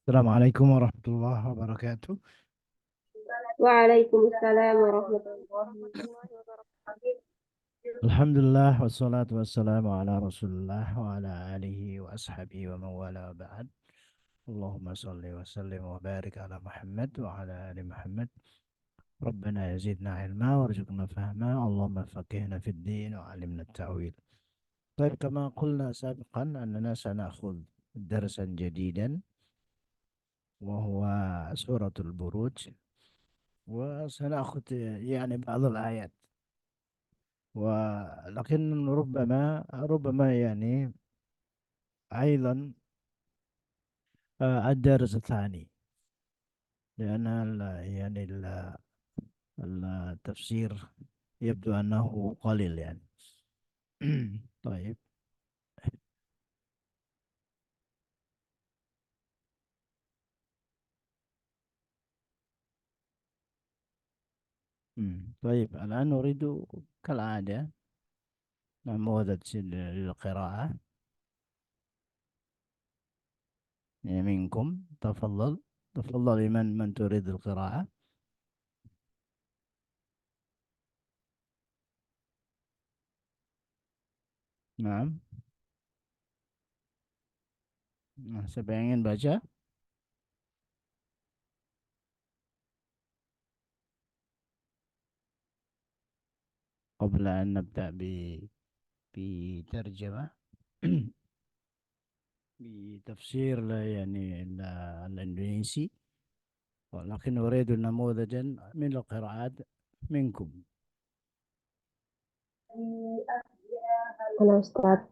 السلام عليكم ورحمة الله وبركاته. وعليكم السلام ورحمة الله وبركاته. الحمد لله والصلاة والسلام على رسول الله وعلى آله وأصحابه ومن والاه بعد. اللهم صل وسلم وبارك على محمد وعلى آل محمد. ربنا يزيدنا علما وارزقنا فهما، اللهم فقهنا في الدين وعلمنا التأويل. طيب، كما قلنا سابقا أننا سنأخذ درسا جديدا وهو سورة البروج، وسنأخذ يعني بعض الآيات، ولكن ربما يعني أيضا الدرس الثاني، لأن التفسير يبدو أنه قليل يعني. طيب. طيب، الآن نريد كالعادة نموذج للقراءة. يعني منكم تفضل من تريد القراءة. نعم. Siapa yang ingin baca قبل أن نبدأ بترجمة بتفسير الإندونيسي، ولكن أريد نموذجا من القراءات منكم. أنا أستاذ. مم.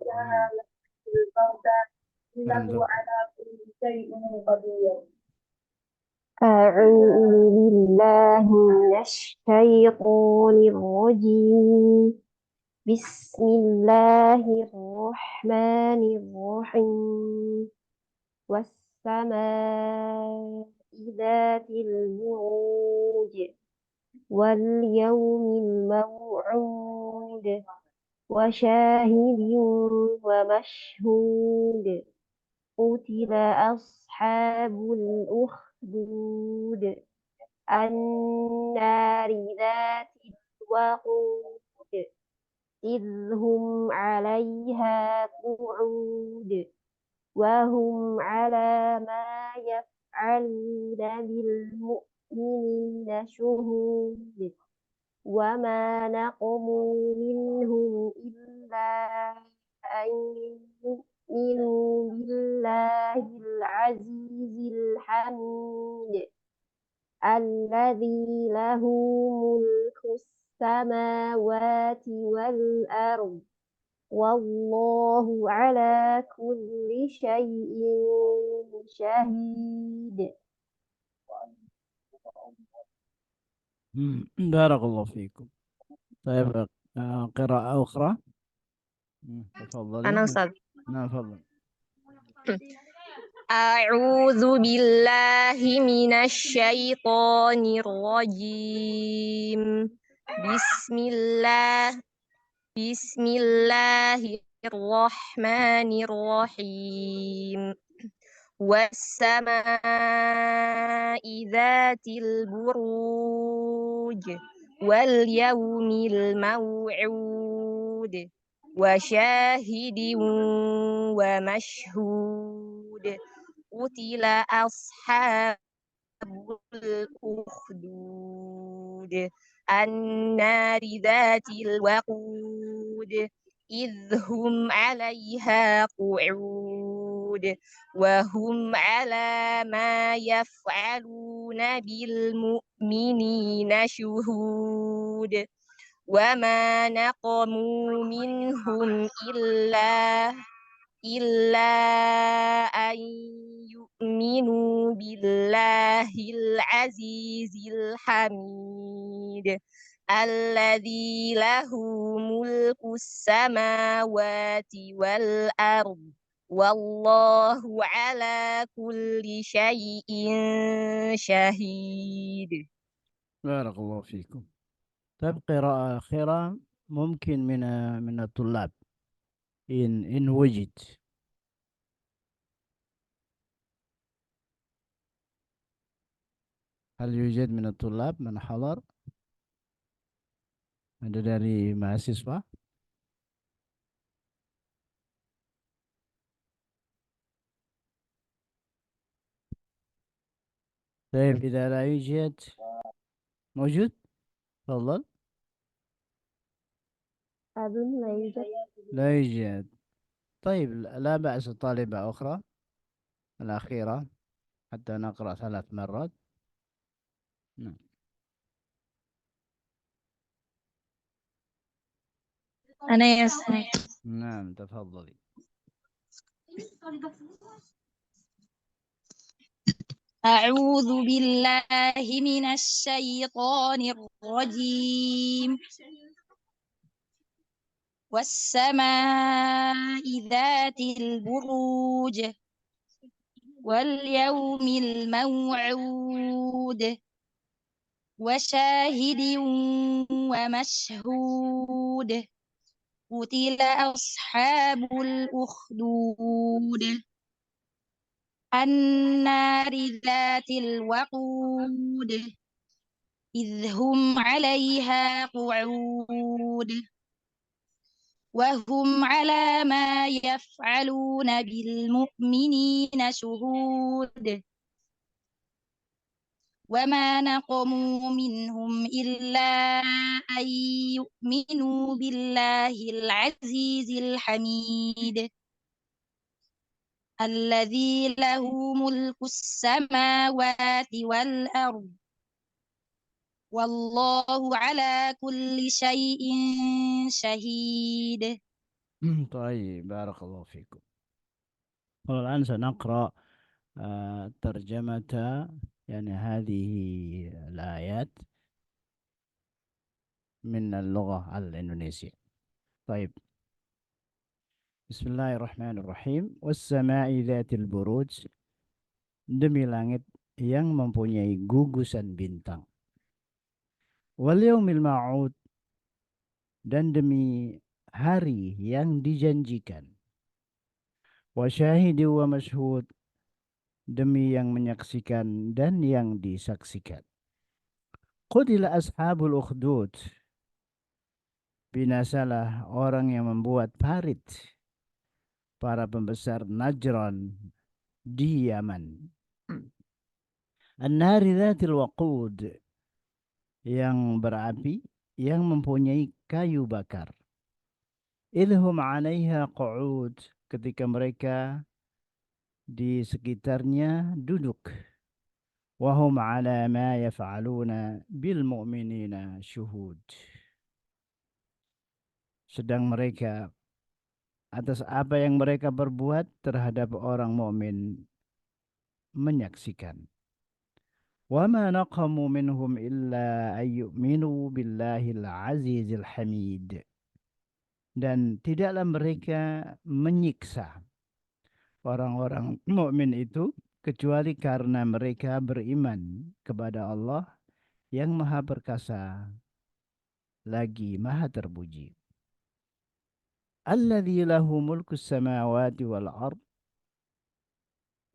إنه أنظر. على كل شيء قدير. أعوذ بالله من الشيطان الرجيم. بسم الله الرحمن الرحيم. والسماء ذات البروج واليوم الموعود وشاهد ومشهود. قتل أصحاب الأخدود النار ذات الوقود إذ هم عليها قعود وهم على ما يفعلون بالمؤمنين شهود وما نقموا منهم إلا أن يؤمنوا بالله العزيز الحميد الذي له ملك السماوات والأرض والله على كل شيء شهيد. بارك الله فيكم. طيب، قراءة أخرى. تفضلي. أنا أستاذ. نعم، تفضل. أعوذ بالله من الشيطان الرجيم. بسم الله بسم الله الرحمن الرحيم. والسماء ذات البروج واليوم الموعود وشاهد ومشهود. قتل أصحاب الأخدود النار ذات الوقود إذ هم عليها قعود وهم على ما يفعلون بالمؤمنين شهود وما نقموا منهم إلا أن يؤمنوا بالله العزيز الحميد الذي له ملك السماوات والأرض والله على كل شيء شهيد. بارك الله فيكم. طيب، قراءة أخيرة ممكن من الطلاب، إن وجد. Hal yujad min tulab man hadar? Ada dari mahasiswa? طيب إذا لا يوجد موجود تفضل. أظن لا يوجد. لا يوجد. طيب لا بأس. طالبة أخرى الأخيرة حتى نقرأ 3 مرات. نعم. أنا يا أستاذ. نعم تفضلي. أعوذ بالله من الشيطان الرجيم. والسماء ذات البروج واليوم الموعود وشاهد ومشهود قتل أصحاب الأخدود النار ذات الوقود إذ هم عليها قعود وهم على ما يفعلون بالمؤمنين شهود وما نقموا منهم إلا أن يؤمنوا بالله العزيز الحميد الذي له ملك السماوات والأرض والله على كل شيء شهيد. طيب بارك الله فيكم. والآن سنقرأ ترجمة يعني هذه الآيات من اللغة الإندونيسية. طيب بسم الله الرحمن الرحيم. والسماء ذات البروج, demi langit yang mempunyai gugusan bintang. Wal yaumil ma'ud, dan demi hari yang dijanjikan. Wa syahidi wa mashhud, demi yang menyaksikan dan yang disaksikan. Qutila ashabul ukhdud, binasalah orang yang membuat parit, para pembesar Najran di Yaman. An-nari dzatil waqud, yang berapi, yang mempunyai kayu bakar. Idhum 'alaiha qu'ud, ketika mereka di sekitarnya duduk. Wahum 'ala ma yaf'aluna bil mu'minina syuhud, sedang mereka atas apa yang mereka berbuat terhadap orang mukmin menyaksikan. Wa ma naqamu minhum illa ayyuminu billahil azizil hamid, dan tidaklah mereka menyiksa orang-orang mukmin itu kecuali karena mereka beriman kepada Allah yang Maha Perkasa lagi Maha Terpuji. Alladzi lahu mulkus samawati wal ard,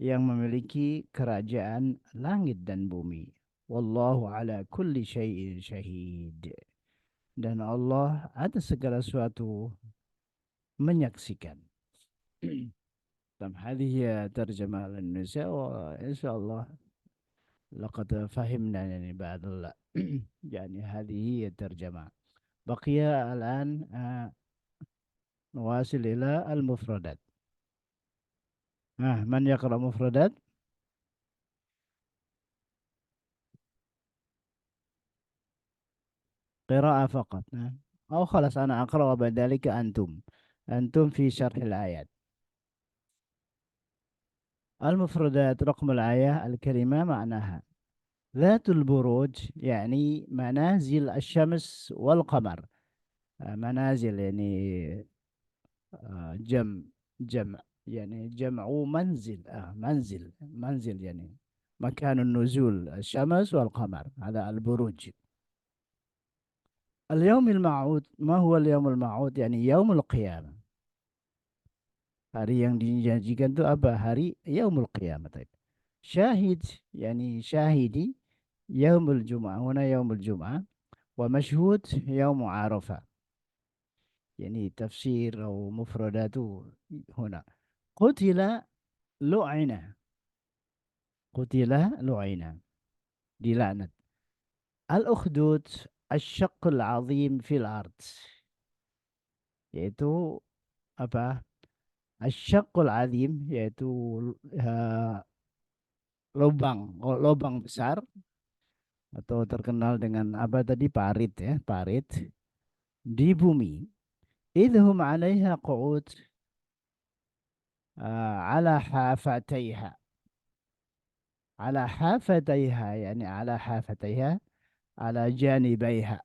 yang memiliki kerajaan langit dan bumi. Wallahu ala kulli syai'in syahid, dan Allah atas segala sesuatu menyaksikan. هذه هي ترجمة للنساء، وإن شاء الله لقد فهمنا يعني بعض يعني هذه هي الترجمة. بقي الآن نواصل إلى المفردات. من يقرأ مفردات؟ قراءة فقط. أو خلاص أنا أقرأ وبعد ذلك أنتم في شرح الآيات. المفردات: رقم الآية الكلمة معناها ذات البروج، يعني منازل الشمس والقمر. منازل يعني جمع يعني جمع منزل. منزل يعني مكان النزول الشمس والقمر، هذا البروج. اليوم الموعود، ما هو اليوم الموعود؟ يعني يوم القيامة. hari yang dijanjikan itu apa? Hari yaumul qiyamah. Syahid yani syahidi, يوم الجمعة هنا يوم الجمعة، ومشهود يوم عرفة. يعني تفسير أو مفرداته هنا. قتل لعن، قتل لعن، دي لعنة. الأخدود الشق العظيم في الأرض، yaitu apa? Asyakul azim, yaitu lubang besar, atau terkenal dengan apa tadi, parit ya, parit di bumi. Idhum 'alaiha qu'ud ala hafataiha. Ala hafataiha, yani ala hafataiha, ala janibaiha.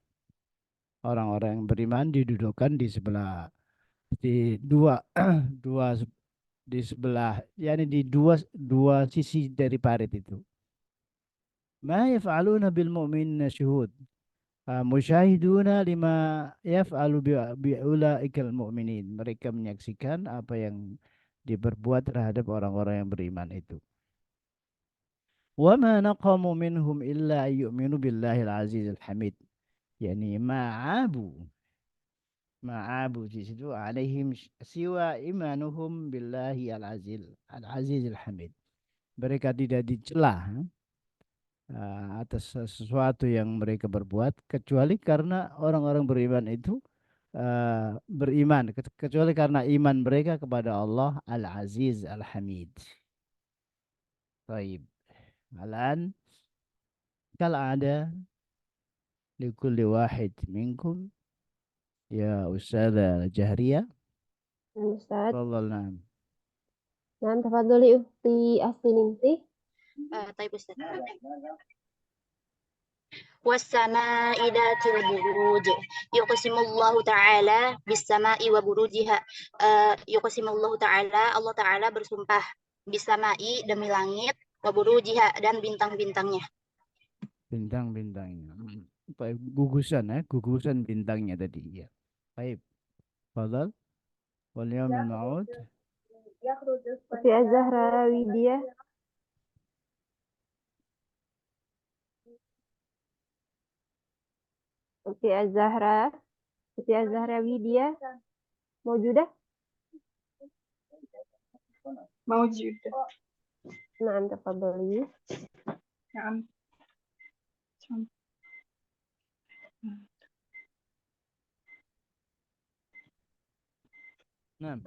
Orang-orang yang beriman didudukkan di sebelah, di dua dua di sebelah, yakni di dua sisi dari parit itu. Ma yaf'aluna bil mu'minina syuhud, musyahiduna lima yaf'alu bi ulaikal mu'minin. Mereka menyaksikan apa yang diperbuat terhadap orang-orang yang beriman itu. Wa ma naqamu minhum illa yu'minu billahil azizil hamid. Yani ma'abu di situ alaihim siwa imanuhum billahi al-azizil hamid. Mereka tidak dicela atas sesuatu yang mereka berbuat, kecuali karena orang-orang beriman itu beriman, kecuali karena iman mereka kepada Allah Al-Aziz Al-Hamid. Baik. Alan kal'ada likulli wahid minkum ya Ustazah Jahriyah. Ustaz. Tafadhal. Nah, tafadhali Ukhti Afininti. طيب أستاذ. والسماء ذات البروج يقسم الله تعالى بالسماء وبروجها. يقسم الله تعالى, Allah Ta'ala bersumpah bisamai, demi langit, wa burujiha, dan bintang-bintangnya. Bintang-bintangnya. Baik, gugusan bintangnya tadi ya. Baik. Fadhal. Wal yaumil ma'ud. Ukhti Az-Zahra Widya. Ukhti Az-Zahra Widya. Maujudah? موجودة. Nah, tafadhali. نعم. نعم،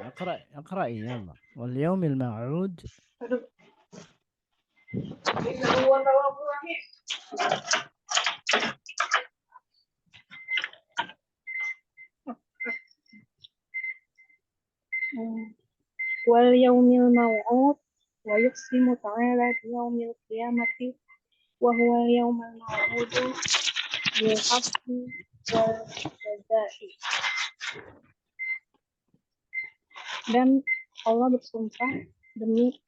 اقرأي يلا. واليوم الموعود. واليوم الموعود ويقسم تعالى بيوم القيامة وهو اليوم الموعود بالحق والجزاء. Dan Allah bersumpah demi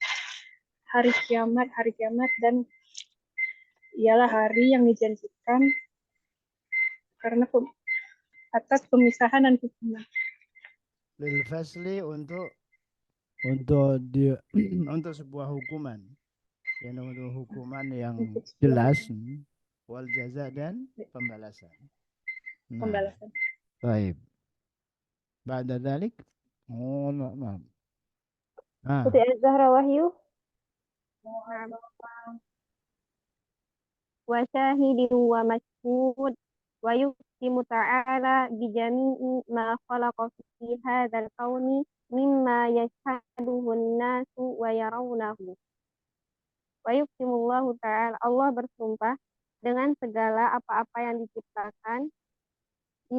hari kiamat dan ialah hari yang dijanjikan karena atas pemisahan dan hukuman. Lil fasli untuk sebuah hukuman, yang untuk hukuman yang jelas, wal jaza dan pembalasan. Pembalasan. Baik. Ba'da dzalik, maaf. Ukhti Az-Zahra Wahyu. Wa syahidin wa mashhud wa yuqsimu ta'ala bi jami'i ma khalaqa fi hadzal kauni mimma yashhaduhu an-nasu wa yarawnahu. Wa yuqsimullahu ta'ala, Allah bersumpah dengan segala apa-apa yang diciptakan di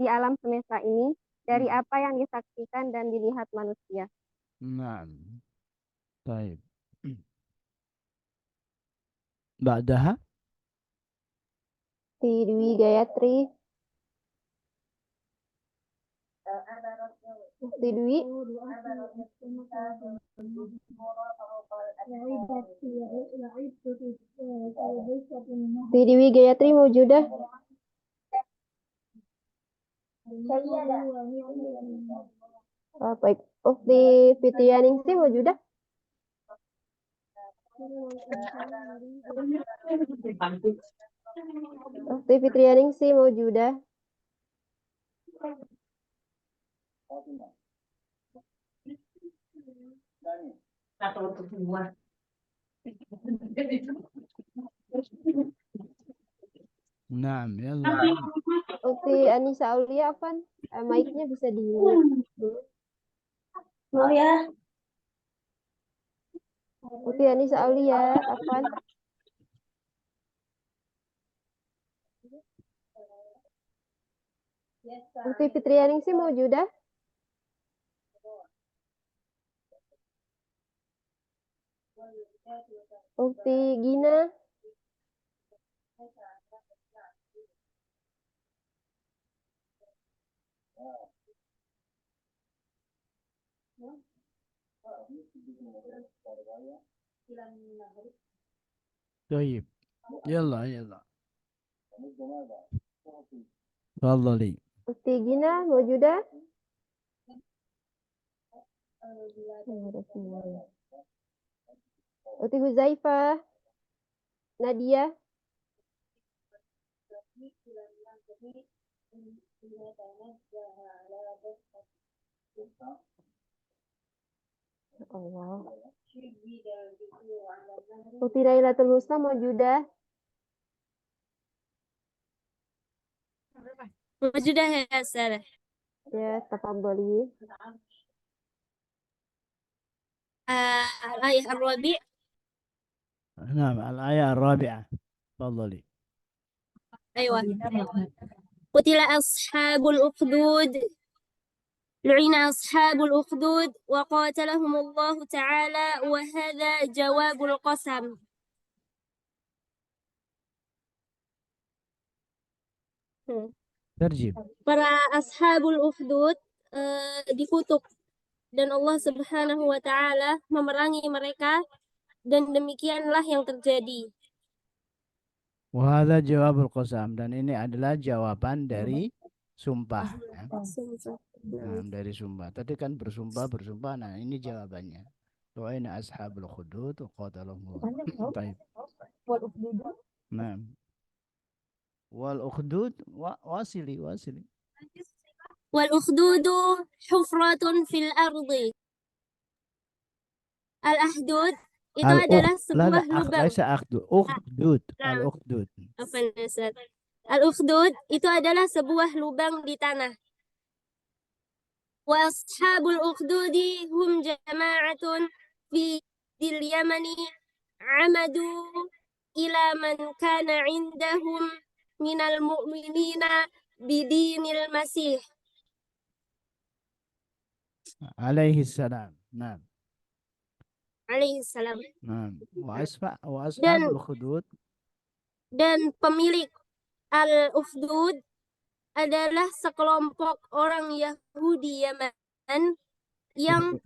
alam semesta ini, dari apa yang disaksikan dan dilihat manusia. Naam. Baik. Ba'daha Dwi Gayatri. Dwi. Dwi Gayatri maujudah. Baik. Ukhti Fityaningsih maujudah. Ukhti Fitriyaningsi mawjudah. Naam, yalla. Ukhti Anissa Aulia, Afan, mic-nya bisa di-mute dulu. Oh ya. Ukhti Anissa Aulia, Afan. Ukhti Fitriyaningsi mawjudah. Ukhti Gina. طيب يلا يلا تفضلي. Ukhti Gina mawjudah. Ukhti Huzaifah. Nadia. Allah. Ukhti Lailatul Husna mawjudah. Mawjudah ya Sarah. Ya, tafadhali. الآية الرابع. نعم الآية الرابعة تفضلي. أيوة. قتل أصحاب الأخدود. لعن أصحاب الأخدود وقاتلهم الله تعالى وهذا جواب القسم. ترجم. Para ashabul ukhdud dikutuk dan Allah Subhanahu wa taala memerangi mereka dan demikianlah yang terjadi. Wahada jawabul qasam, dan ini adalah jawaban dari sumpah. Nah, dari sumpah. Tadi kan bersumpah. Nah, ini jawabannya. Doaina ashabul khudud qatalahum. Baik. Nah. Wal ukhdud wasili. Wal ukhdudu hufratun fil ardi. Al ahdud itu adalah sebuah lubang. Ukhdud. Al ukhdud. Al ukhdud itu adalah sebuah lubang di tanah. Wa ashabul ukhdudi hum jama'atun fi dil yamani amadu ila man kana indahum minal mu'minina bidinil masih. Alaihi salam. Nah. Alaihi salam. Nah. Wa ashabul khudud. Dan pemilik al-ukhdud adalah sekelompok orang Yahudi Yaman yang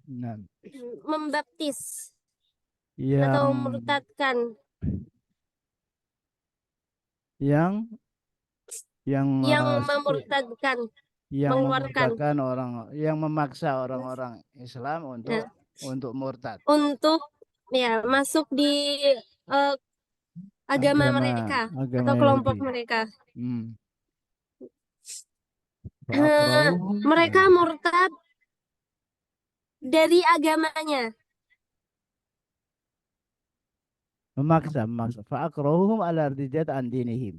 membaptis atau murtadkan. Yang memurtadkan. Yang memurtadkan yang memaksa orang-orang Islam untuk murtad. Untuk masuk di agama mereka atau kelompok mereka. Mereka murtad dari agamanya. Memaksa. Fa'akrahuhum ala irtidat an dinihim.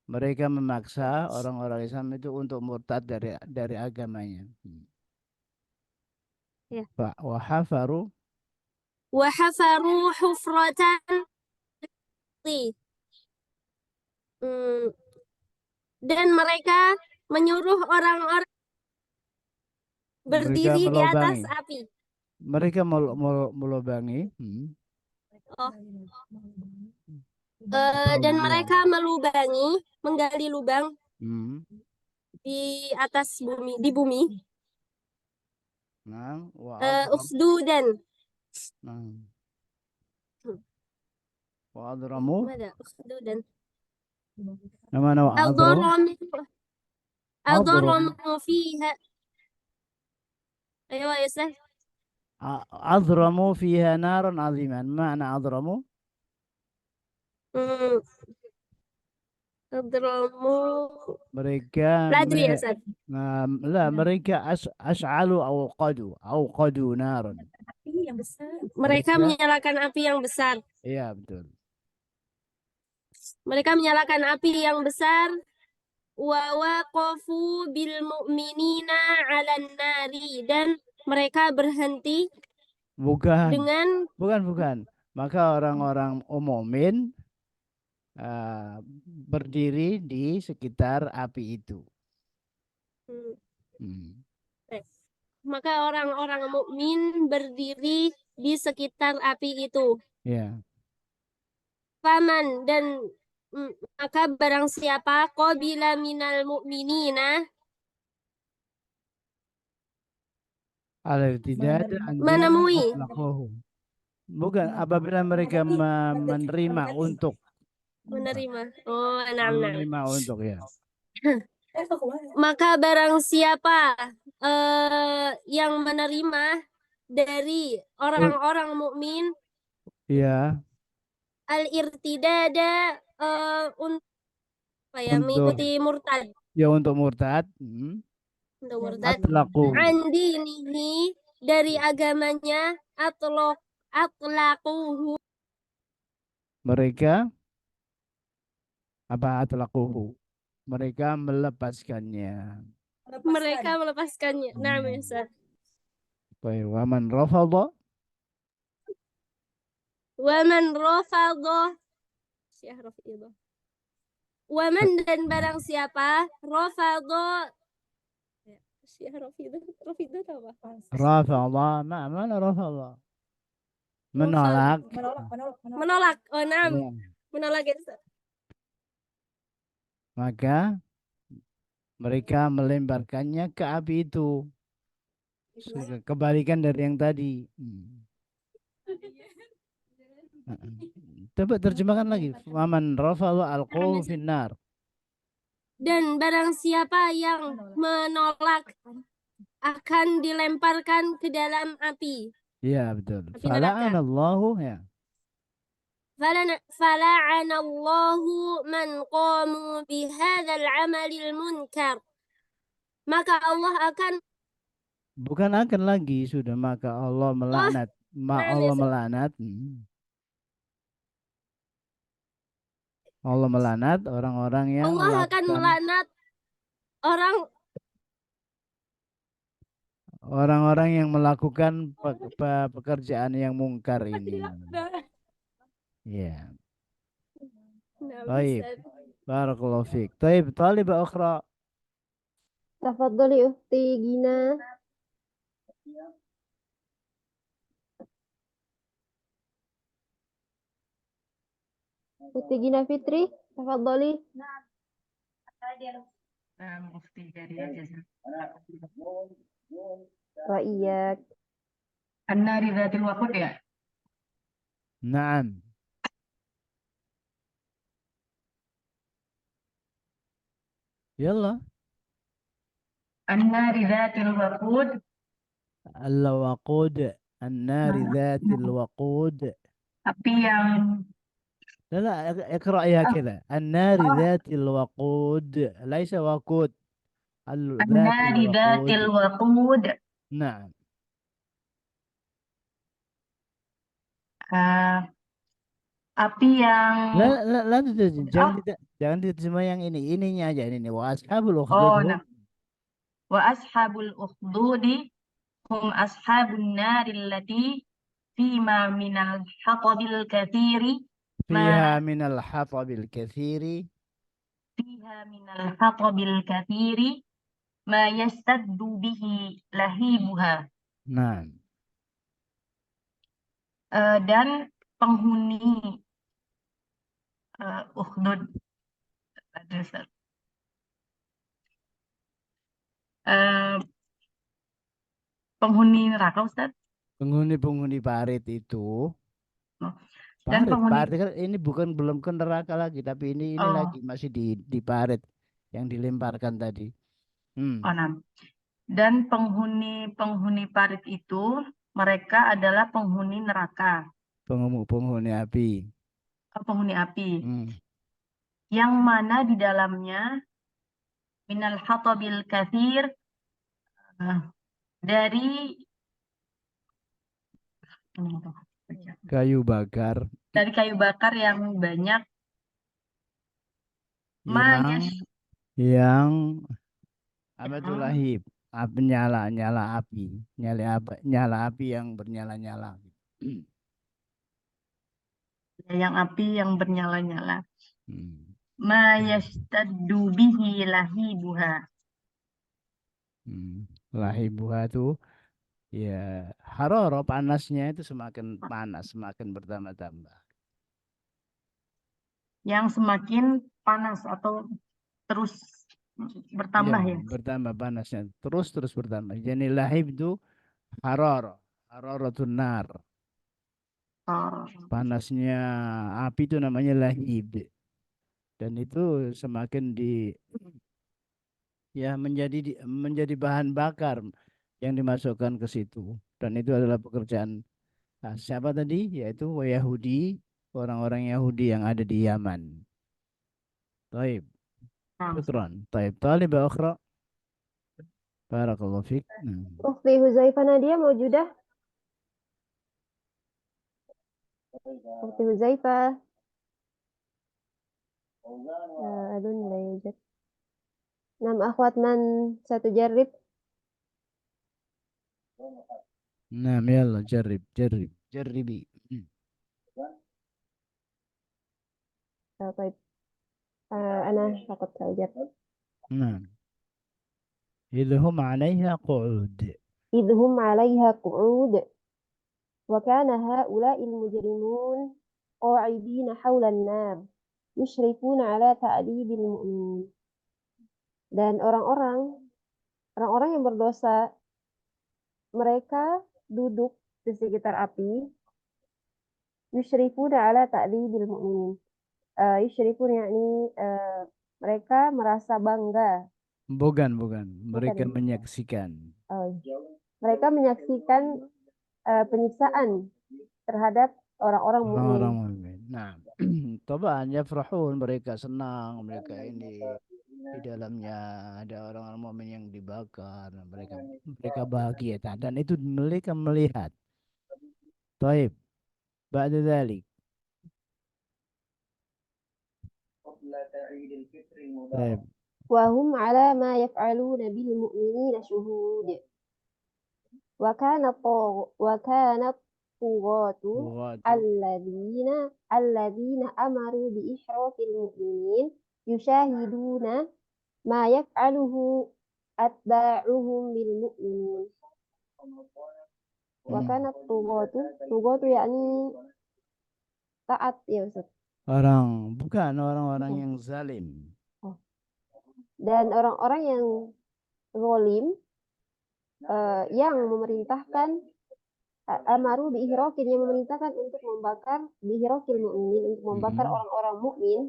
Mereka memaksa orang-orang Islam itu untuk murtad dari agamanya. Ya. Wa hafaru hufratan. Dan mereka menyuruh orang-orang berdiri di atas api. Mereka melubangi. Dan mereka menggali lubang di atas bumi, di bumi. Ukhdudan. Wa adramu. Mana ukhdudan? Namanya Adramu fiha. Ayo ya Ustaz. أضرموا فيها نارا عظيما. ما معنى أضرموا؟ Hmm, Hadramu. mereka لا أدري يا أستاذ. لا mereka أشعلوا أوقدوا نارا. Mereka mereka menyalakan api yang besar. iya betul. Mereka menyalakan api yang besar. Wa waqafu bil mu'minina 'alan nari, dan mereka berhenti bukan dengan maka orang-orang mukmin berdiri di sekitar api itu. Maka orang-orang mukmin berdiri di sekitar api itu. Ya. Faman, dan maka barang siapa qabila minal mu'minina, Tidak ada menemui, bukan apabila mereka menerima untuk menerima. Oh, enam. menerima untuk ya. Maka barang siapa yang menerima dari orang-orang mukmin ya al-irtidada mengikuti murtad. Ya untuk murtad. Untuk murtad. Atlaqu. Andinihi, dari agamanya, atlaquhu. Mereka melepaskannya. Nah, Ustaz. Wa man rafadha Waman, dan barang siapa rafadha. Rafadha, mana rafadha? Menolak. Oh, nah. Menolak ya, Ustaz. Maka mereka melemparkannya ke api itu. Kebalikan dari yang tadi. Coba terjemahkan lagi. Waman rafadha alquhu finnar. Dan barang siapa yang menolak akan dilemparkan ke dalam api. Ya betul. Fala'anallahu ya. Fala'anallahu man qamu bihadzal amalil munkar. Maka Allah akan, bukan akan lagi, sudah, maka Allah melaknat. Allah melaknat. Allah melaknat orang-orang yang Allah akan melaknat orang-orang yang melakukan pekerjaan yang mungkar ini. Ya. Baik. Barakallahu fiik. Baik, talibah ukhra. Tafadhali ukhti Gina. Ukhti Gina Fitri, tafadhali. Ukhti Jariyah jazakallahu. Wa iyyak. An-nari dzatil waqud ya? Naam. Yalla. An-nari dzatil waqud. Al-waqud. An-nari dzatil waqud. Api yang لا اقرأ يا كذا. النار ذات الوقود ليس وقود. النار ذات الوقود. نعم. Api yang jangan diterjemah yang ininya aja ini. Wa ashabul ukhdud. Wa ashabul ukhdudi hum ashabun naril lati fima minal hatabil katsiri. فيها من الحطب الكثير. فيها من الحطب الكثير ما يشتد به لهيبها. Nah. Dan penghuni ukhdud penghuni neraka, Ustaz. Penghuni parit itu. Dan parit kan ini belum ke neraka lagi, tapi ini lagi masih di parit yang dilemparkan tadi. Dan penghuni parit itu mereka adalah penghuni neraka, Penghuni api. penghuni api, Hmm. yang mana di dalamnya minal hatabil katsir, dari Kayu bakar kayu bakar yang banyak, ma yang yash- apa itu yang lahib, api nyala api yang bernyala-nyala. yang api yang bernyala-nyala. Hmm. Ma yashtaddu bihi lahibuha. Lahibuha itu ya haroro, panasnya itu semakin panas, semakin bertambah-tambah. Yang semakin panas atau terus bertambah Ya, ya. bertambah panasnya, terus bertambah. Jadi lahib itu haroro nar. Oh. Panasnya api itu namanya lahib. Dan itu semakin menjadi bahan bakar yang dimasukkan ke situ. Dan itu adalah pekerjaan siapa tadi? Yaitu Yahudi, orang-orang Yahudi yang ada di Yaman. Taib. Nah, Syukran. Taib. Talib akhra. Barakallahu fiik. Ukhti Huzaifah Nadia maujudah? Ukhti Huzaifah. أظن لا يوجد. نعم أخوات من ستجرب؟ نعم يلا جربي. طيب أنا فقط سأجرب. نعم. إذ هم عليها قعود. إذ هم عليها قعود وكان هؤلاء المجرمون قاعدين حول النار يشرفون على تأديب المؤمنين. Dan orang-orang yang berdosa, mereka duduk di sekitar api. Yushrifuna ala ta'dibil mu'minin. Yushrifun yakni mereka merasa bangga. Bukan. Mereka menyaksikan. Mereka menyaksikan penyiksaan terhadap orang-orang mukmin. Nah, Taban yafrahun, mereka senang, mereka ini di dalamnya ada orang-orang mukmin yang dibakar, mereka bahagia dan itu mereka melihat. Taib. Ba'da dzalik. Taib. Wahum ala ma yaf'aluna bil mu'minina syuhud. Wa kana tughatu alladzina amaru bi ishrafil mu'minin yushahiduna ma yaf'aluhu atba'uhum bil mu'minin. Wa kana tughatu yakni taat ya Ustaz. Bukan orang-orang yang zalim. Dan orang-orang yang zalim yang memerintahkan amaru biihraqin, yang memerintahkan untuk membakar biihraqil mu'minin, untuk membakar orang-orang mukmin.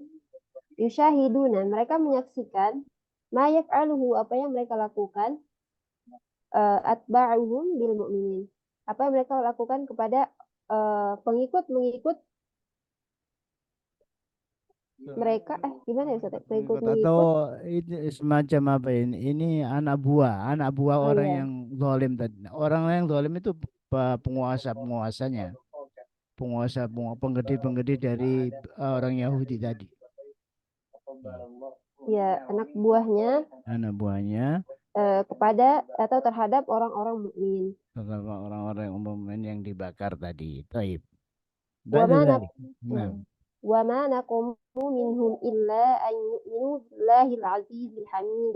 Yushahiduna, mereka menyaksikan ma yaf'aluhu, apa yang mereka lakukan, atba'uhum bil mu'minin, apa yang mereka lakukan kepada pengikut mereka, gimana ya Ustaz? Pengikut atau itu semacam apa ini? Ini anak buah orang yang zalim tadi. Orang yang zalim itu penguasanya, penggede dari orang Yahudi tadi. Ya, anak buahnya kepada atau terhadap orang-orang mukmin. Terhadap orang-orang mukmin yang dibakar tadi. Taib. Wa ma naqamu minhum illa an yu'minu billahil azizil hamid.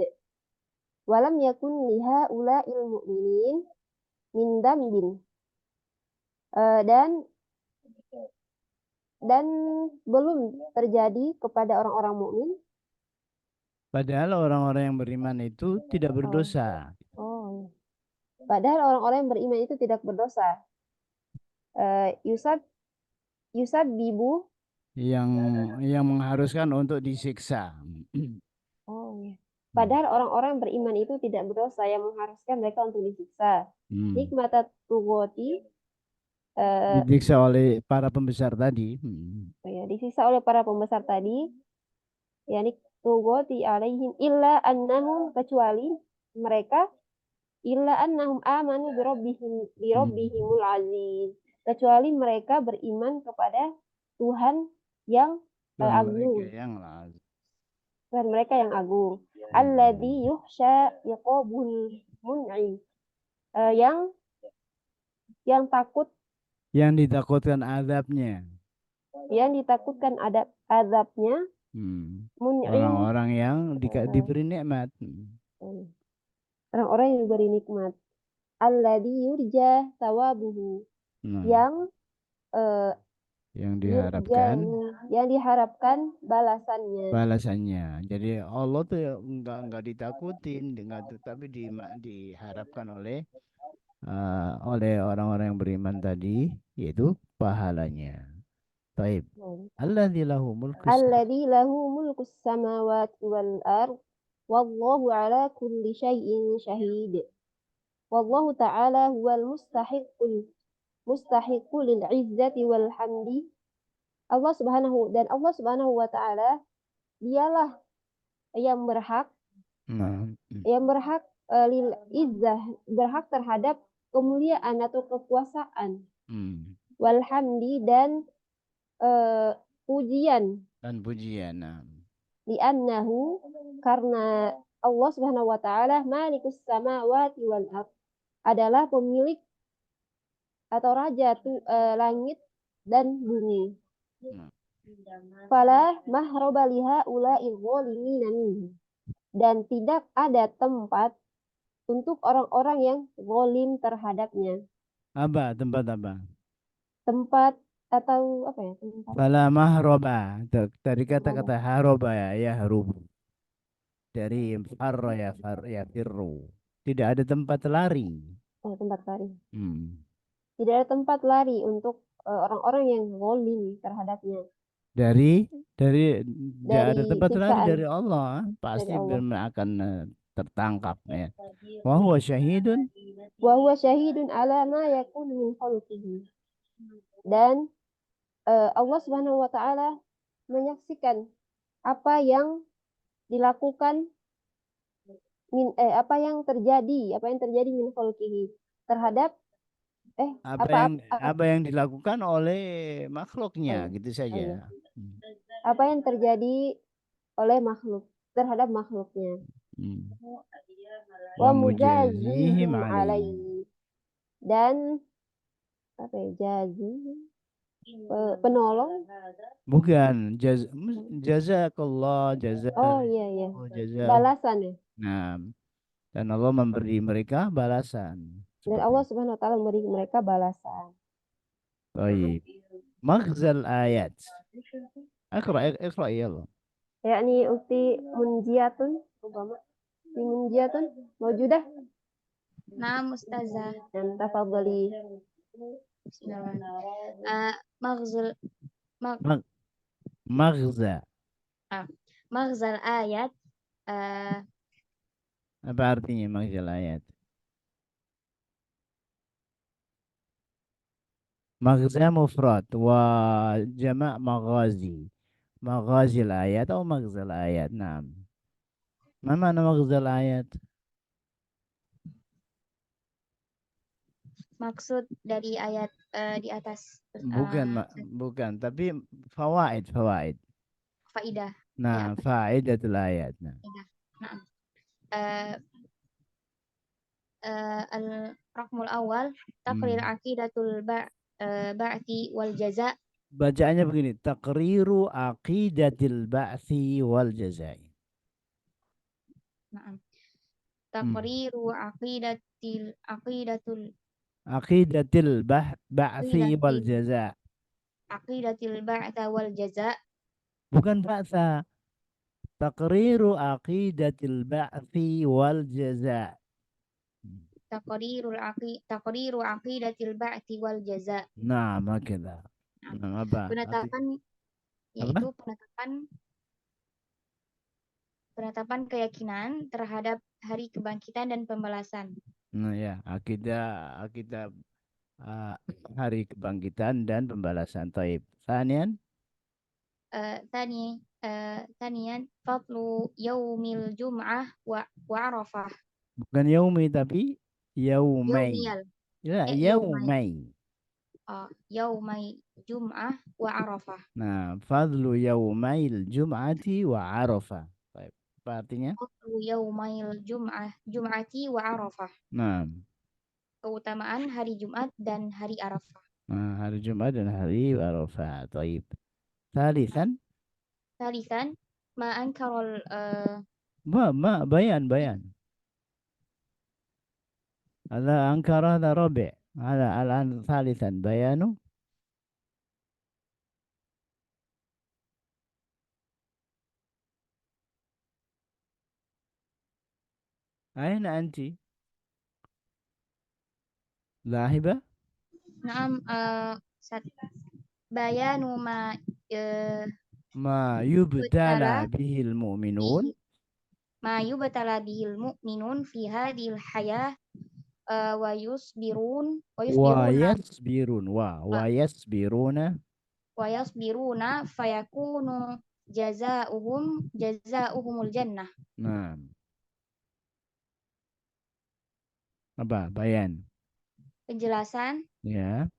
Wa lam yakun li haula'il mu'minin min dambin. Dan belum terjadi kepada orang-orang mukmin. Padahal orang-orang yang beriman itu tidak berdosa. Padahal orang-orang yang beriman itu tidak berdosa. Yusab bibu yang mengharuskan untuk disiksa. Padahal orang-orang beriman itu tidak berdosa yang mengharuskan mereka untuk disiksa. Nikmatat tugoti Disiksa oleh para pembesar tadi. ya, disiksa oleh para pembesar tadi, yakni tugoti alaihim illa annahum, kecuali mereka, illa annahum amanu birabbihimul aziz, kecuali mereka beriman kepada Tuhan yang agung, Tuhan mereka yang agung. Alladzi yuhsya yaqabul mun'im, yang takut, yang ditakutkan azabnya. Yang ditakutkan azabnya. Orang-orang yang diberi nikmat. Orang-orang yang diberi nikmat. Alladzi yurja thawabuhu, yang diharapkan balasannya. Jadi Allah tuh enggak ditakutin, tapi diharapkan oleh orang-orang yang beriman tadi, yaitu pahalanya. Baik. Alladzi lahu mulkus samawati wal ard wallahu ala kulli syai'in syahid. Wallahu ta'ala huwal mustahiqu lil izzati wal hamdi. Allah Subhanahu wa ta'ala dialah yang berhak lil izzah, berhak terhadap kemuliaan atau kekuasaan. Wal hamdi, dan pujian. Li'annahu, karena Allah Subhanahu wa ta'ala malikus samawati wal ard, adalah pemilik atau raja langit dan bumi. Fala mahroba liha ula'il zalimina minhu, dan tidak ada tempat untuk orang-orang yang zalim terhadapnya. Tempat atau apa ya? Fala mahroba, dari kata-kata haroba ya harubu. Dari farra ya firru. Tidak ada tempat lari. Tempat lari. Tidak ada tempat lari untuk orang-orang yang zalim terhadapnya. Dari ada tempat lari dari Allah, pasti akan tertangkap ya. Wa huwa syahidun ala ma yakun min khalqihi. Dan Allah Subhanahu wa ta'ala menyaksikan apa yang dilakukan apa yang terjadi min khalqihi, terhadap apa yang dilakukan oleh makhluknya, gitu saja. Apa yang terjadi oleh makhluk terhadap makhluknya. Wa mujazihim alaihi, dan apa ya, penolong, bukan jazakallah, iya. Balasan ya. Nah, dan Allah memberi mereka balasan. Dan Allah Subhanahu wa ta'ala memberi mereka balasan. Baik. Maghzal ayat. Iqra ya Allah. Yakni ukti munjiyatun, umpama munjiyatun maujudah. Nah, Ustazah. Dan tafadhali. Maghzal ayat. Apa artinya maghzal ayat? Maghza mufrad wa jama' maghazi. Maghazil ayat atau maghzal ayat. Naam. Ma mana maghzal ayat? Maksud dari ayat di atas. Bukan, tapi fawaid. Faidah. Nah, ya. Faidatul ayat. Nah. Al-Raqmul awal taqrir aqidatul ba'ti wal jaza. Bacaannya begini, taqriru aqidatil ba'thi wal jaza. Taqriru aqidatil ba'thi wal jaza. Aqidatil ba'tha wal jaza. Bukan ba'tha. Taqriru aqidatil ba'thi wal jaza. Taqriru aqidatil ba'thi wal jaza. Nah, makanya. Nah, apa? Penetapan, yaitu penetapan penetapan keyakinan terhadap hari kebangkitan dan pembalasan. Nah ya, akidah uh, hari kebangkitan dan pembalasan. Taib. Sanian, Tanian fadlu yaumil jum'ah wa arafah. bukan yaumi tapi yaumai. Yaumiyal. Ya, Yaumai. yaumai. Yaumai jum'ah wa arafah. Nah, fadlu yaumail jum'ati wa arafah. Taib. Apa artinya? Fadlu yaumail jum'ati wa arafah. Nah, Keutamaan hari Jumat dan hari Arafah. hari Jumat dan hari Arafah. Taib. Salisan, Salisan ma ankarul bayan. هذا أنكر هذا ربع. هذا الآن ثالثا بيانه. أين أنت؟ لاهبة؟ Naam, bayanu ما يبتلى به المؤمنون ma yubtala bihil mu'minun fi hadhil hayah wa yusbiruna fayakunu jazaohumul jannah. Nah, apa bayan? Penjelasan Ya.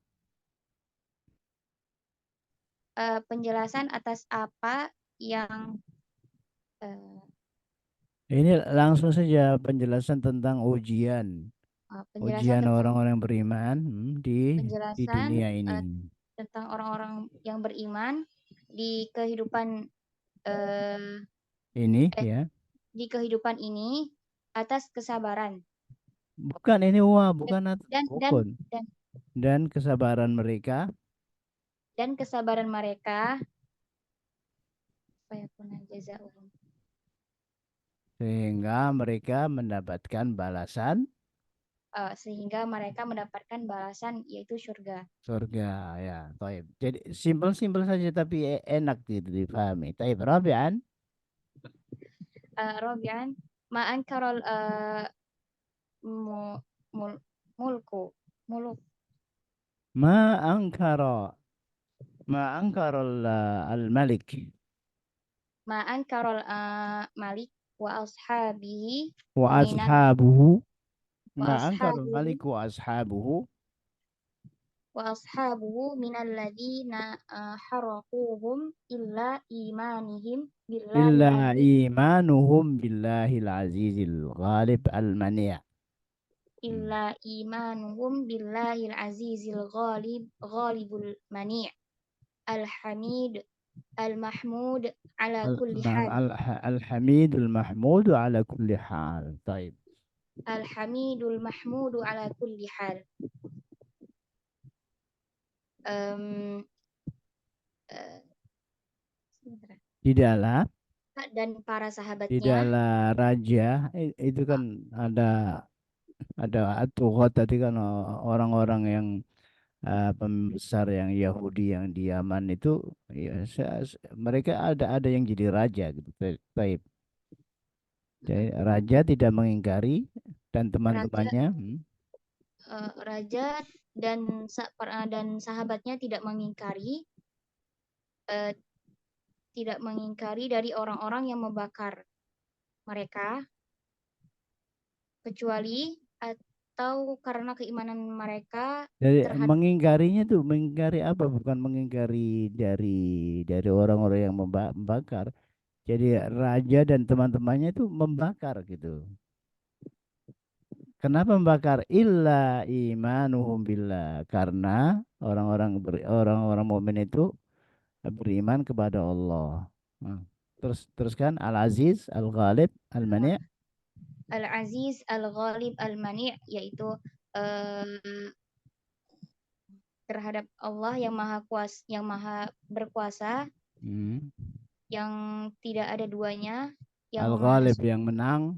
Penjelasan atas apa yang Ini langsung saja penjelasan tentang ujian penjelasan tentang orang-orang beriman di dunia ini. Tentang orang-orang yang beriman di kehidupan Ini ya. Di kehidupan ini atas kesabaran. Bukan ini bukan dan kesabaran mereka. Dan kesabaran mereka sehingga mereka mendapatkan balasan yaitu surga. Surga ya, taib. Jadi simpel saja tapi enak gitu dipahami. Taib. Rabi'an ma ankarul muluk ma ankara al-malik malik wa ashabuhu minal ladzina haraquhum illa imanuhum billahil azizil ghalib al-mani'. Illa imanuhum billahil azizil ghalibul mani' al-hamid al-mahmud ala kulli hal. Al-hamidul mahmudu ala kulli hal. Taib. Al-hamidul mahmudu ala kulli hal. Tidaklah dan para sahabatnya. Tidaklah raja itu kan ada atuhat tadi kan orang-orang yang pembesar yang Yahudi yang di Yaman itu ya, mereka ada yang jadi raja gitu. Baik. Jadi raja tidak mengingkari dan teman-temannya raja dan sahabatnya tidak mengingkari dari orang-orang yang membakar mereka kecuali atau karena keimanan mereka. Jadi mengingkarinya tuh mengingkari apa? Bukan mengingkari dari orang-orang yang membakar. Jadi raja dan teman-temannya itu membakar gitu. Kenapa membakar? Illa imanuhum billah. Karena orang-orang mukmin itu beriman kepada Allah. Teruskan Al-Aziz, Al-Ghalib, Al-Mani'. Al-Aziz, Al-Ghalib, Al-Mani' yaitu terhadap Allah yang maha kuasa, yang maha berkuasa, yang tidak ada duanya, yang Al-Ghalib yang menang,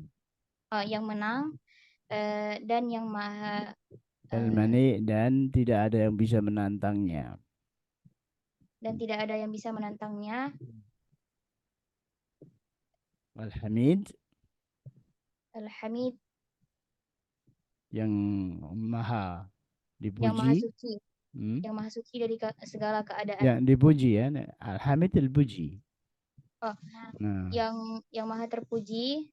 dan yang maha Al-Mani' dan tidak ada yang bisa menantangnya. Al-Hamid Al-Hamid yang maha yang maha dipuji. suci, yang maha suci dari segala keadaan. Yang dipuji ya. Al-Hamid al-puji. Oh, Nah. yang maha terpuji.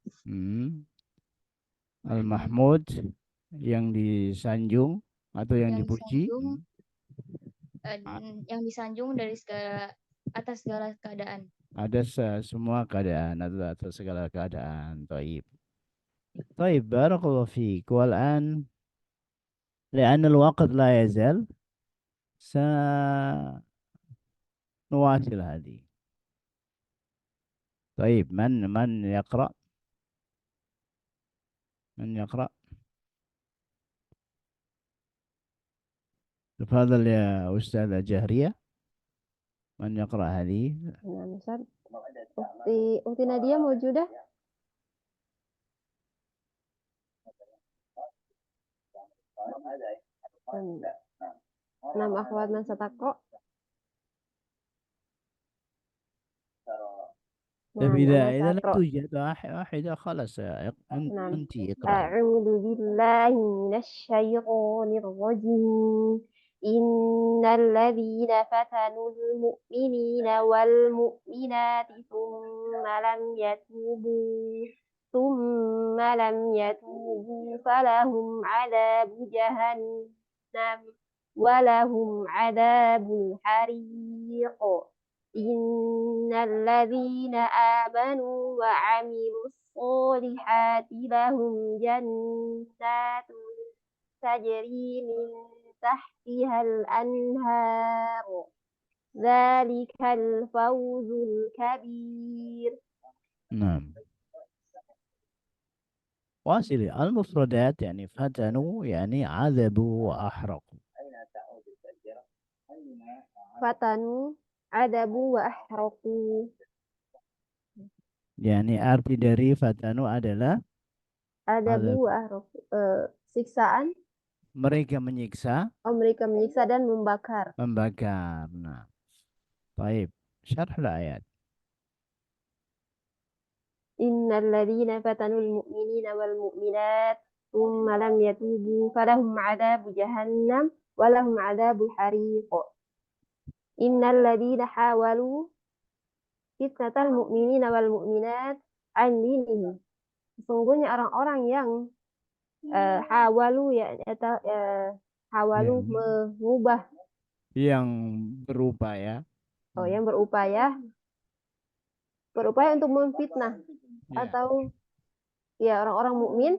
Al-Mahmud yang disanjung atau yang dipuji. Yang disanjung dari atas segala keadaan. Ada semua keadaan atau segala keadaan. Taib. طيب بارك الله فيك. والآن لأن الوقت لا يزال سنواصل هذه. طيب من يقرأ؟ من يقرأ؟ تفضل يا أستاذة جهرية. من يقرأ هذه؟ نعم أستاذ. أختي نادية موجودة؟ نعم أخوات من ستقرأ؟ طيب إذا لم توجد واحدة خلاص أنت اقرأي. أعوذ بالله من الشيطان الرجيم. إن الذين فتنوا المؤمنين والمؤمنات ثم لم يتوبوا فلهم عذاب جهنم ولهم عذاب الحريق. إن الذين آمنوا وعملوا الصالحات لهم جنات تجري من تحتها الأنهار ذلك الفوز الكبير. نعم. واصلي. المفردات يعني فتنوا يعني عذبوا وأحرقوا. فتنوا عذبوا وأحرقوا. Yani arti dari fatanu adalah adabu wa ahraku, siksaan. Mereka menyiksa. Mereka menyiksa dan membakar. Membakar. Nah. Baik. Syarh ayat. Innal ladzina fatanul mu'minina wal mu'minat thumma lam yatubu falahum 'adzabu jahannam wa lahum 'adzabul hariq. Innal ladzina hawalu fitnatal mu'minina wal mu'minat an dinihim. Sesungguhnya orang-orang yang hawalu hawalu mengubah, yang berupaya yang berupaya untuk memfitnah atau orang-orang mukmin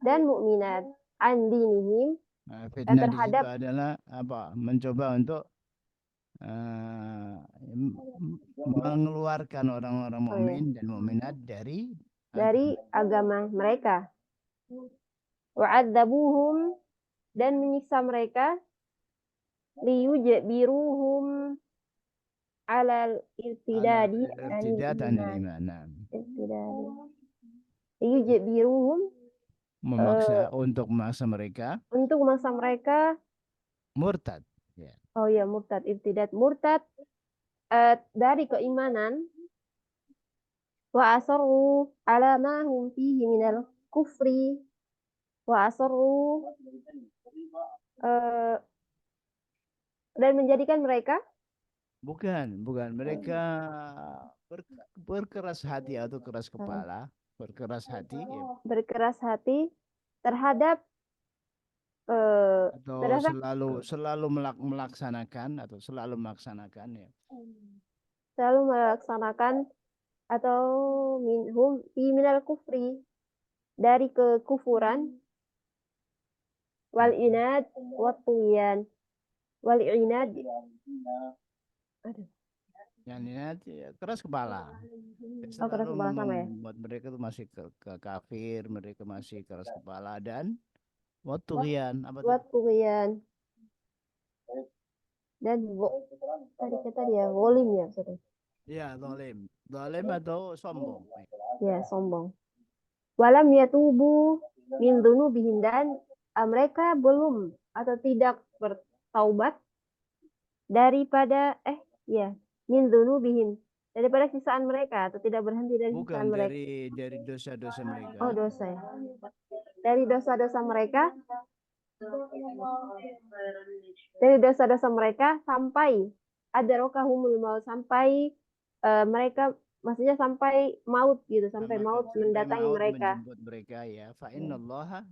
dan mukminat an dinihim. Fitnah terhadap itu adalah mencoba untuk mengeluarkan orang-orang mukmin dan mukminat dari agama mereka. Wa'adzabuhum, dan menyiksa mereka, liyujbiruhum alal irtidadi anil iman. Liyujbiruhum, memaksa untuk memaksa mereka murtad. Murtad, irtidad, murtad dari keimanan. Wa asarru ala ma hum fihi minal kufri. Wa asarru, dan menjadikan mereka mereka berkeras hati atau keras kepala, berkeras hati terhadap atau selalu melaksanakan atau minhum fi minal kufri, dari kekufuran, wal inad wat tughyan. Wal inad, keras kepala. Keras kepala sama ya. Buat mereka itu masih ke kafir, mereka masih keras kepala, dan wat tughyan. Dan tadi kata dia zalim ya, Ustaz. Iya, zalim atau sombong. Ya, sombong. Walam yatubu min dzunubihim, dan mereka belum atau tidak bertaubat daripada min dzunubihim, Daripada siksaan mereka atau tidak berhenti dari siksaan Bukan mereka. dari dosa-dosa mereka. Oh, dosa ya. Dari dosa-dosa mereka, sampai adarokahumul maut, sampai mereka, maksudnya sampai maut gitu, sampai maut Sampai mendatangi maut mereka. menjemput mereka ya. Fa innallaha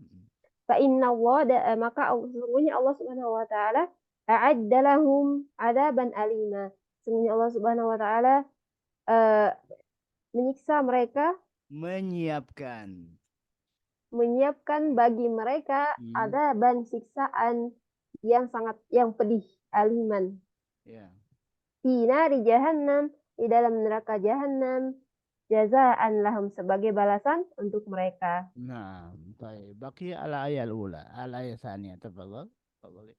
Fa inna Allah, maka sesungguhnya Allah Subhanahu wa taala a'adda lahum adzaban alima. Sesungguhnya Allah Subhanahu wa taala menyiksa mereka, menyiapkan bagi mereka adzaban, siksaan yang pedih, aliman. Ya. Di nari jahannam, di dalam neraka jahannam, jazaan lahum, sebagai balasan untuk mereka. Nah, baik. Baqi al-ayat al-ula, al-ayat tsaniyah, tafadhal. Tafadhali.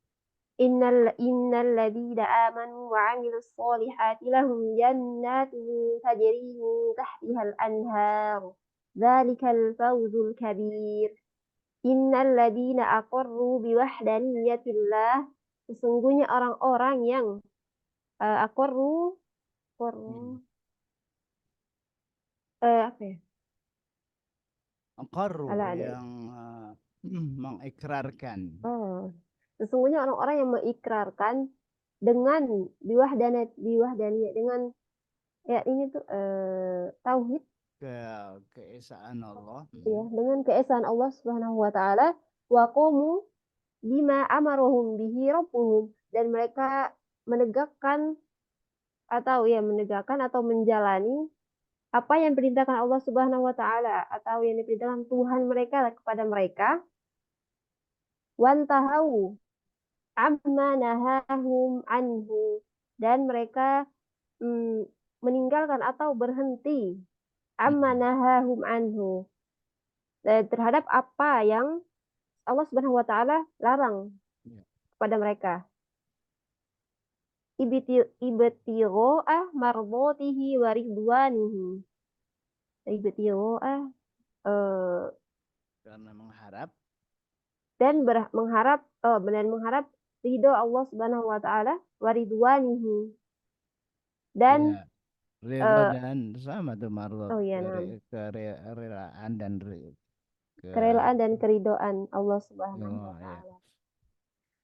Innal ladzina amanu wa 'amilus solihati lahum jannatun tajri min tahtihal anhar. Dzalikal fawzul kabir. Innal ladzina aqarru biwahdaniyatillah, sesungguhnya orang-orang yang aqarru apa ya? Aqarru Ala ada. yang mengikrarkan. Sesungguhnya orang-orang yang mengikrarkan dengan biwahdaniyah, dengan ya ini tuh tauhid, Keesaan Allah. ya, dengan keesaan Allah Subhanahu wa taala, wa qamu bima amarohum bihi rabbuhum, dan mereka menegakkan atau menjalani apa yang diperintahkan Allah Subhanahu wa taala atau yang diperintahkan Tuhan mereka kepada mereka, wantahau amma nahahum anhu, dan mereka meninggalkan atau berhenti amma nahahum anhu, terhadap apa yang Allah Subhanahu wa taala larang kepada mereka. Ibtigho'a mardhatihi wa ridwanihi. Ibtigho'a Karena mengharap dan mengharap ridho Allah Subhanahu wa taala, wa ridwanihi, dan ridho dan sama tuh mardhat, kerelaan dan kerelaan dan keridhaan Allah Subhanahu wa ya. taala.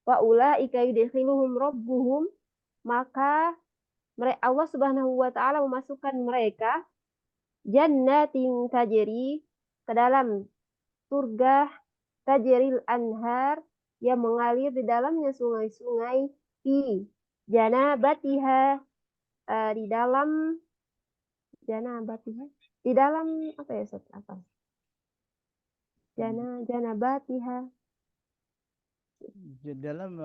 Wa ulaika yudkhiluhum rabbuhum, maka Allah Subhanahu wa taala memasukkan mereka jannatin tajri, ke dalam surga, tajril anhar, yang mengalir di dalamnya sungai-sungai, di janabatiha, di dalam apa ya Ustaz? Apa? Janabatiha. Di dalam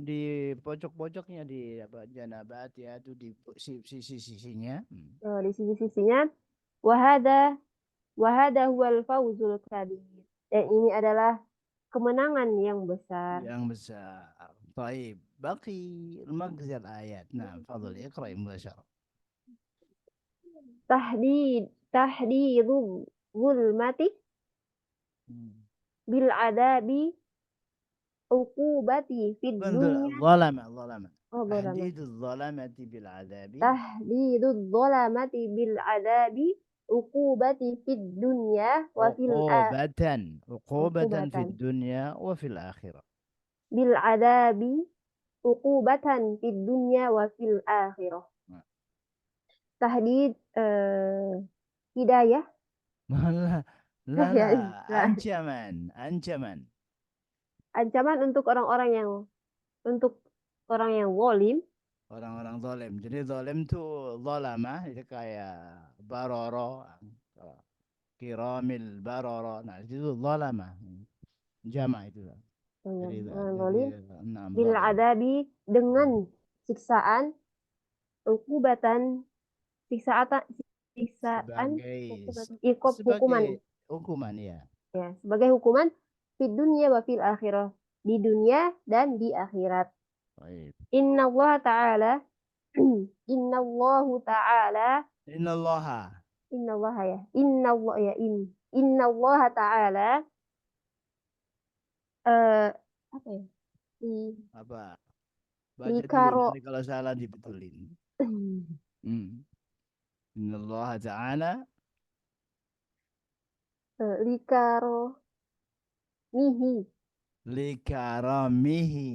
di pojok-pojoknya, di apa, janabat ya, itu di sisi-sisinya. Di sisi-sisinya. Wahada huwal fawzul kabir. Dan ini adalah kemenangan yang besar. Baik, baqi al-maghzi al-ayat. Nah, fadhal iqra' mubashara. Tahdidu zulmati bil adabi uqubati fid dunya. Zalama. Tahdidu zalamati bil adabi. Tahdidu zalamati bil adabi uqubati fid dunya wa fil uqubatan fid dunya wa fil akhirah. Bil adabi uqubatan fid dunya wa fil akhirah. Tahdid hidayah. Ancaman. Ancaman untuk orang-orang yang zalim. Orang-orang zalim. Jadi zalim itu zalama, itu kayak baroro, kiramil baroro. Nah, itu zalama. Jama itu. Bil adabi, dengan siksaan, uqubatan, hukuman ya. Ya, sebagai hukuman di dunia wa fil akhirah, di dunia dan di akhirat. Baik. Innallaha ta'ala apa ya? Baca dulu, nanti kalau salah dibetulin. Innallaha ta'ala Likaro mihi. likaramihi.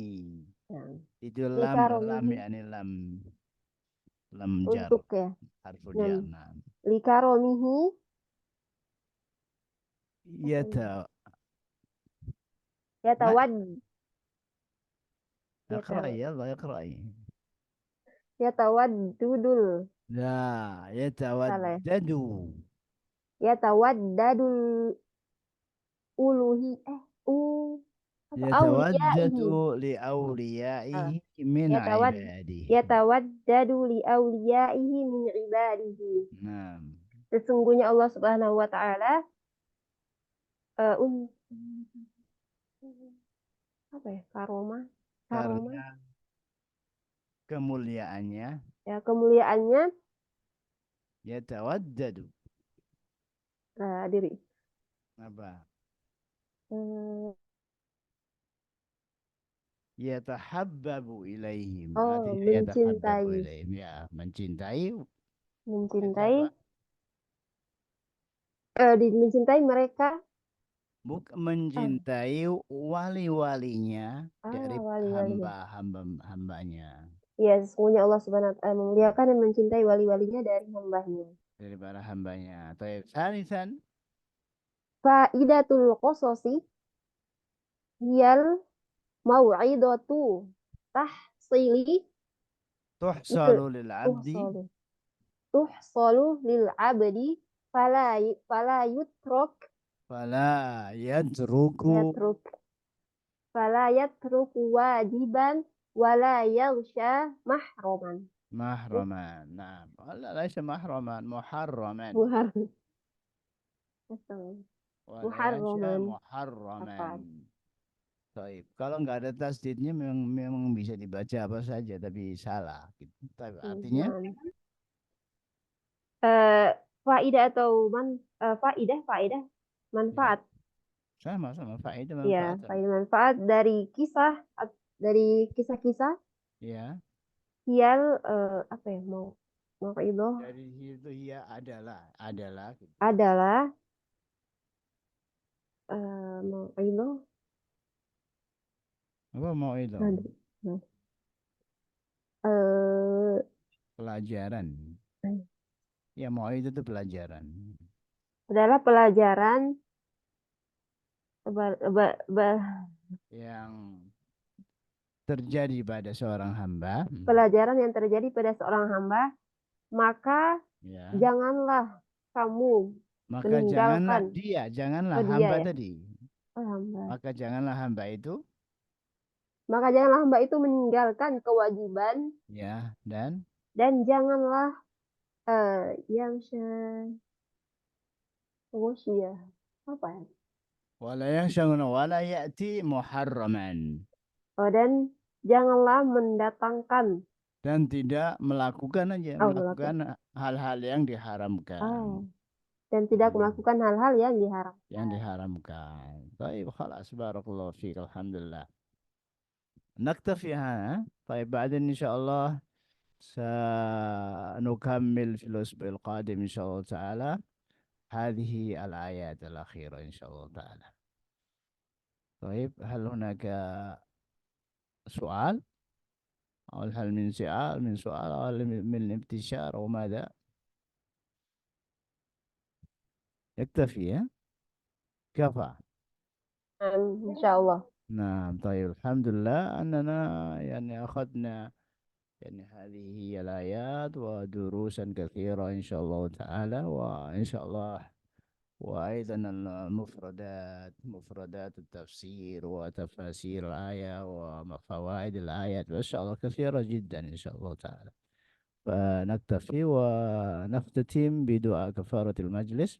Ya. Itu lam Likaramihi. yakni lam jar, Untuk ya. harful Nah, jar. Nah. Likaromihi. Yatawad. اقرأي يلا اقرأي. Yatawaddudul. لا Salah ya. يتودد. Yatawaddadul uluhi. يتودد Auliyaihi. لأوليائه من Yatawad عباده. Yatawaddadu li awliyaihi min ibadihi. Nah. Sesungguhnya Allah Subhanahu wa taala apa ya? Karomah. Karena kemuliaannya. Ya, kemuliaannya. Yatawaddadu. Diri. Apa? Yatahabbabu ilaihim. Yatahabbabu Mencintai. ilaihim. Ya, mencintai. Mencintai. Mencintai mereka. Mencintai wali-walinya dari Wali-walinya. hamba-hambanya. Ya, sesungguhnya Allah Subhanahu wa taala memuliakan dan mencintai wali-walinya dari hambanya. Dari para hambanya. Taib salisan. Faidatul qasasi hiyal mau'idatu tahsili Tuhsalu lil abdi. Tuhsalu lil abdi fala yutruk Fala yatruku. Fala yatruku wajiban wala yaghsha mahraman. Mahraman. Nah, wala laysa mahraman, muharraman. Muharraman. Taib. Kalau nggak ada tasdidnya memang bisa dibaca apa saja tapi salah. Tapi artinya faidah atau faidah manfaat. Sama faidah manfaat. Ya, faidah manfaat dari kisah-kisah. Ya. Hiyal apa ya mau itu? Dari itu ya adalah. Adalah mau itu. Apa mau itu? Pelajaran. Ya mau itu tuh pelajaran. Adalah pelajaran yang terjadi pada seorang hamba. Pelajaran yang terjadi pada seorang hamba, maka janganlah kamu meninggalkan. Janganlah hamba tadi. Hamba. Maka janganlah hamba itu. Maka janganlah hamba itu meninggalkan kewajiban. Ya, dan janganlah yang apa ya? Wala yakhshawna wala ya'ti muharraman. Dan janganlah mendatangkan. Dan tidak melakukan melakukan hal-hal yang diharamkan. Dan tidak melakukan hal-hal yang diharamkan. Yang diharamkan. Baik, khalas barakallahu fiik. Alhamdulillah. نكتفي هنا. طيب بعدين إن شاء الله سنكمل في الأسبوع القادم إن شاء الله تعالى هذه الآيات الأخيرة إن شاء الله تعالى. طيب هل هناك سؤال أو هل من سؤال أو من انتشار أو ماذا؟ يكتفي كفى إن شاء الله. نعم. طيب الحمد لله أننا أخذنا هذه هي الآيات ودروسا كثيرة إن شاء الله تعالى، وإن شاء الله وأيضا مفردات التفسير وتفاسير الآية وفوائد الآيات إن شاء الله كثيرة جدا إن شاء الله تعالى. فنكتفي ونختتم بدعاء كفارة المجلس.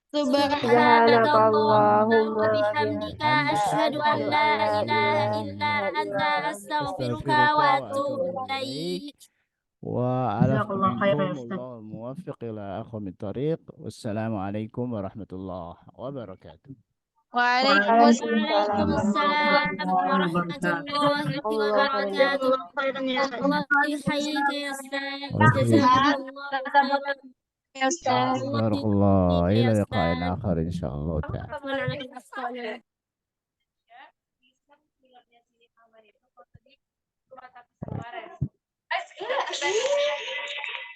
سبحانك اللهم وبحمدك أشهد أن لا إله إلا أنت أستغفرك وأتوب إليك. وعلى منكم الله الموفق إلى أقوم الطريق. والسلام عليكم ورحمة الله وبركاته. Waalaikumsalam warahmatullahi wabarakatuh. Allah yuhayyika ya Ustaz. Jazakumullah khairan. Ya Ustaz. Barakallah. Ila liqa'in akhar insyaallah ta'ala. Afwan ala al-khata'.